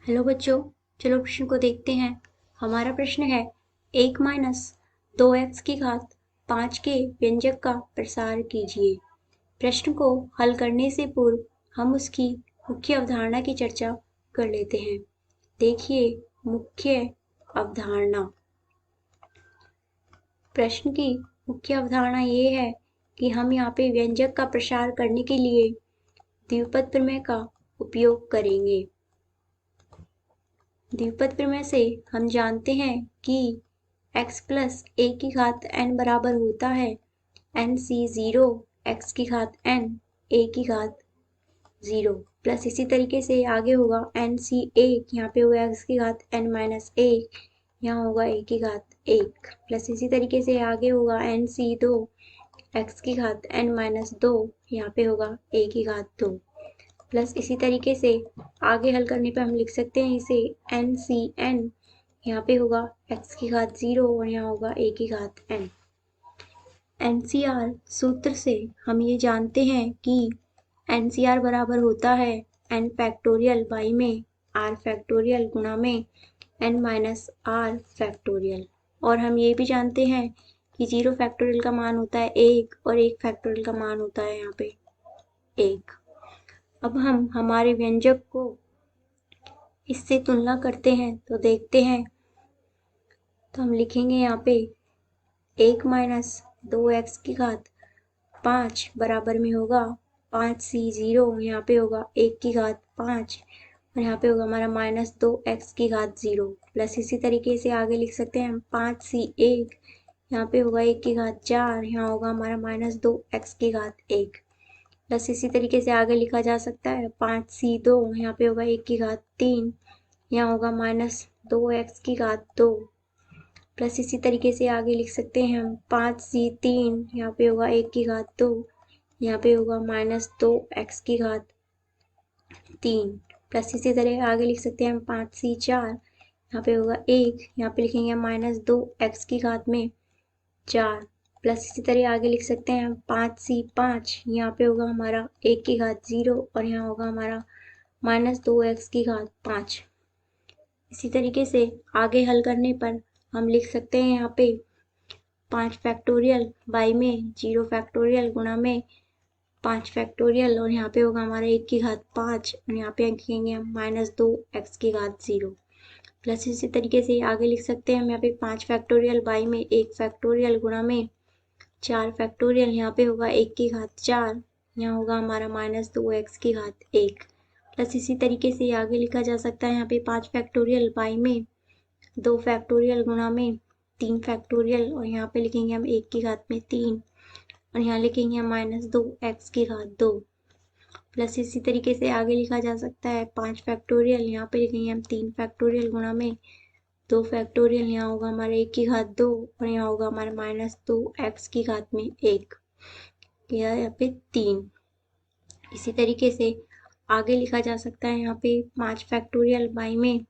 Hello बच्चों, चलो प्रश्न को देखते हैं। हमारा प्रश्न है 1 माइनस 2x की घात 5 के व्यंजक का प्रसार कीजिए। प्रश्न को हल करने से पूर्व हम उसकी मुख्य अवधारणा की चर्चा कर लेते हैं। देखिए मुख्य अवधारणा। प्रश्न की मुख्य अवधारणा ये है कि हम यहाँ पे व्यंजक का प्रसार करने के लिए द्विपद प्रमेय का उपयोग करेंगे। द्विपद प्रमेय से हम जानते हैं कि x प्लस a की घात n बराबर होता है nc0 x की घात n a की घात 0 प्लस इसी तरीके से आगे होगा nc1 यहाँ पे होगा x की घात n माइनस 1 यहाँ होगा a की घात 1 प्लस इसी तरीके से आगे होगा nc2 x की घात n माइनस 2 यहाँ पे होगा a की घात 2 प्लस इसी तरीके से आगे हल करने पर हम लिख सकते हैं इसे NCN यहाँ पे होगा x की घात 0 और यहाँ होगा a की घात n। NCR सूत्र से हम ये जानते हैं कि NCR बराबर होता है n फैक्टोरियल बाई में r फैक्टोरियल गुणा में n माइनस r फैक्टोरियल। और हम ये भी जानते हैं कि 0 फैक्टोरियल का मान होता है 1 और 1 फैक्टोरियल का मान होता है यहाँ पे 1। अब हम हमारे व्यंजक को इससे तुलना करते हैं तो देखते हैं, तो हम लिखेंगे यहाँ पे 1 माइनस 2x की घात 5 बराबर में होगा 5c0 यहाँ पे होगा 1 की घात 5 और यहाँ पे होगा हमारा माइनस 2x की घात 0 प्लस इसी तरीके से आगे लिख सकते हैं हम 5c1 यहाँ पे होगा 1 की घात 4 यहाँ होगा हमारा माइनस 2x की घात 1 प्लस इसी तरीके से आगे लिखा जा सकता है 5c2 यहाँ पे होगा 1 की घात 3 यहाँ होगा माइनस 2x की घात 2 प्लस इसी तरीके से आगे लिख सकते हैं हम 5c3 यहाँ पे होगा 1 की घात 2 यहाँ पे होगा माइनस 2x की घात 3 प्लस इसी तरह आगे लिख सकते हैं हम 5c4 यहाँ पे होगा 1 यहाँ पे लिखेंगे माइनस 2x की घात में 4 प्लस इसी तरह आगे लिख सकते हैं हम 5c5 यहाँ पे होगा हमारा 1 की घात 0 और यहाँ होगा हमारा माइनस 2x की घात 5। इसी तरीके से आगे हल करने पर हम लिख सकते हैं यहाँ पे 5 फैक्टोरियल बाई में 0 फैक्टोरियल गुणा में 5 फैक्टोरियल और यहाँ पे होगा हमारा 1 की घात 5 और यहाँ पे लिखेंगे हम माइनस 2x की घात 0 प्लस इसी तरीके से आगे लिख सकते हैं हम यहाँ पे 5 फैक्टोरियल बाई में 1 फैक्टोरियल गुणा में 4 फैक्टोरियल यहाँ पे होगा 1 की घात 4 यहाँ होगा हमारा माइनस 2x की घात 1 प्लस इसी तरीके से आगे लिखा जा सकता है यहाँ पे 5 फैक्टोरियल बाई में 2 फैक्टोरियल गुणा में 3 फैक्टोरियल और यहाँ पे लिखेंगे हम 1 की घात में 3 और यहाँ लिखेंगे हम माइनस 2x की घात 2 प्लस इसी तरीके से आगे लिखा जा सकता है 5 फैक्टोरियल यहाँ पे लिखेंगे हम 3 फैक्टोरियल गुणा में 2 फैक्टोरियल यहाँ होगा हमारा 1 की घात 2 और यहाँ होगा हमारा माइनस 2x की घात में 1 यहाँ पे 3। इसी तरीके से आगे लिखा जा सकता है यहाँ पे 5 फैक्टोरियल बाई में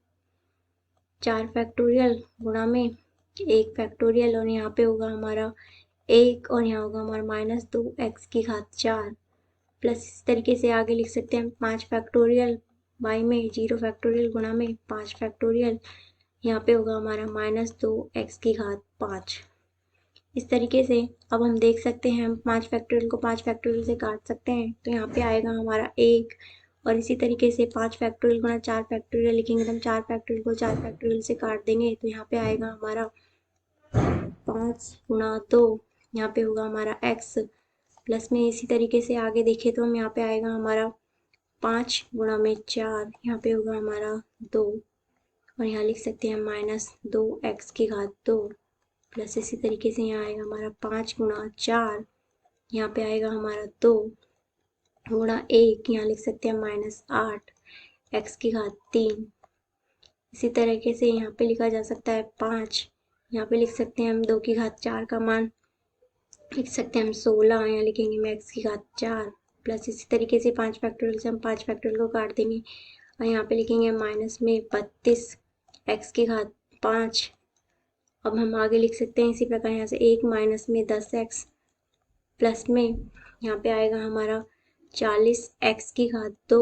4 फैक्टोरियल गुणा में 1 फैक्टोरियल और यहाँ पे होगा हमारा 1 और यहाँ होगा हमारा माइनस 2x की घात 4 प्लस इस तरीके से आगे लिख सकते हैं 5 फैक्टोरियल बाई में 0 फैक्टोरियल गुणा में 5 फैक्टोरियल यहाँ पे होगा हमारा माइनस 2x की घात 5। इस तरीके से अब हम देख सकते हैं हम 5 फैक्टोरियल को 5 फैक्टोरियल से काट सकते हैं तो यहाँ पे आएगा हमारा 1 और इसी तरीके से 5 फैक्टोरियल गुणा 4 फैक्टोरियल लिखेंगे तो हम 4 फैक्टोरियल को 4 फैक्टोरियल से काट देंगे तो यहाँ पे आएगा हमारा 5 गुणा 2 यहाँ पे होगा हमारा x प्लस में इसी तरीके से आगे देखें तो हम यहाँ पे आएगा हमारा 5 गुणा में 4 यहाँ पे होगा हमारा 2 और यहाँ लिख सकते हैं माइनस 2x की घात 2 प्लस इसी तरीके से यहाँ आएगा हमारा 5 गुणा 4 यहाँ पे आएगा हमारा 2 गुणा 1 यहाँ लिख सकते हैं माइनस 8 x की घात 3। इसी तरीके से यहाँ पे लिखा जा सकता है 5 यहाँ पे लिख सकते हैं हम 2 की घात 4 का मान लिख सकते हैं हम 16 यहाँ लिखेंगे हम x की घात 4 प्लस इसी तरीके से 5 फैक्टोरियल से हम 5 फैक्टोरियल को काट देंगे और यहाँ पे लिखेंगे माइनस में 32 x की घात 5। अब हम आगे लिख सकते हैं इसी प्रकार यहाँ से 1 माइनस में 10x प्लस में यहाँ पे आएगा हमारा 40 x की घात 2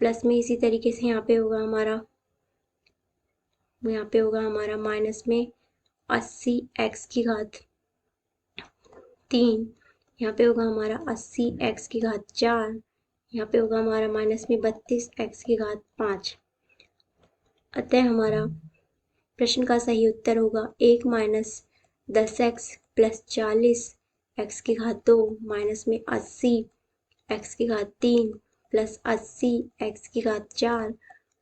प्लस में इसी तरीके से यहाँ पे होगा हमारा यहाँ पे होगा हमारा माइनस में 80 x की घात 3, यहाँ पे होगा हमारा 80 x की घात 4, यहाँ पे होगा हमारा माइनस में 32 x की घात 5। अतः हमारा प्रश्न का सही उत्तर होगा 1 माइनस 10x प्लस 40 x की घात 2 माइनस में 80 x की घात 3 प्लस 80 x की घात 4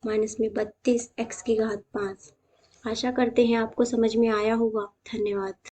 माइनस में 32 x की घात 5। आशा करते हैं आपको समझ में आया होगा। धन्यवाद।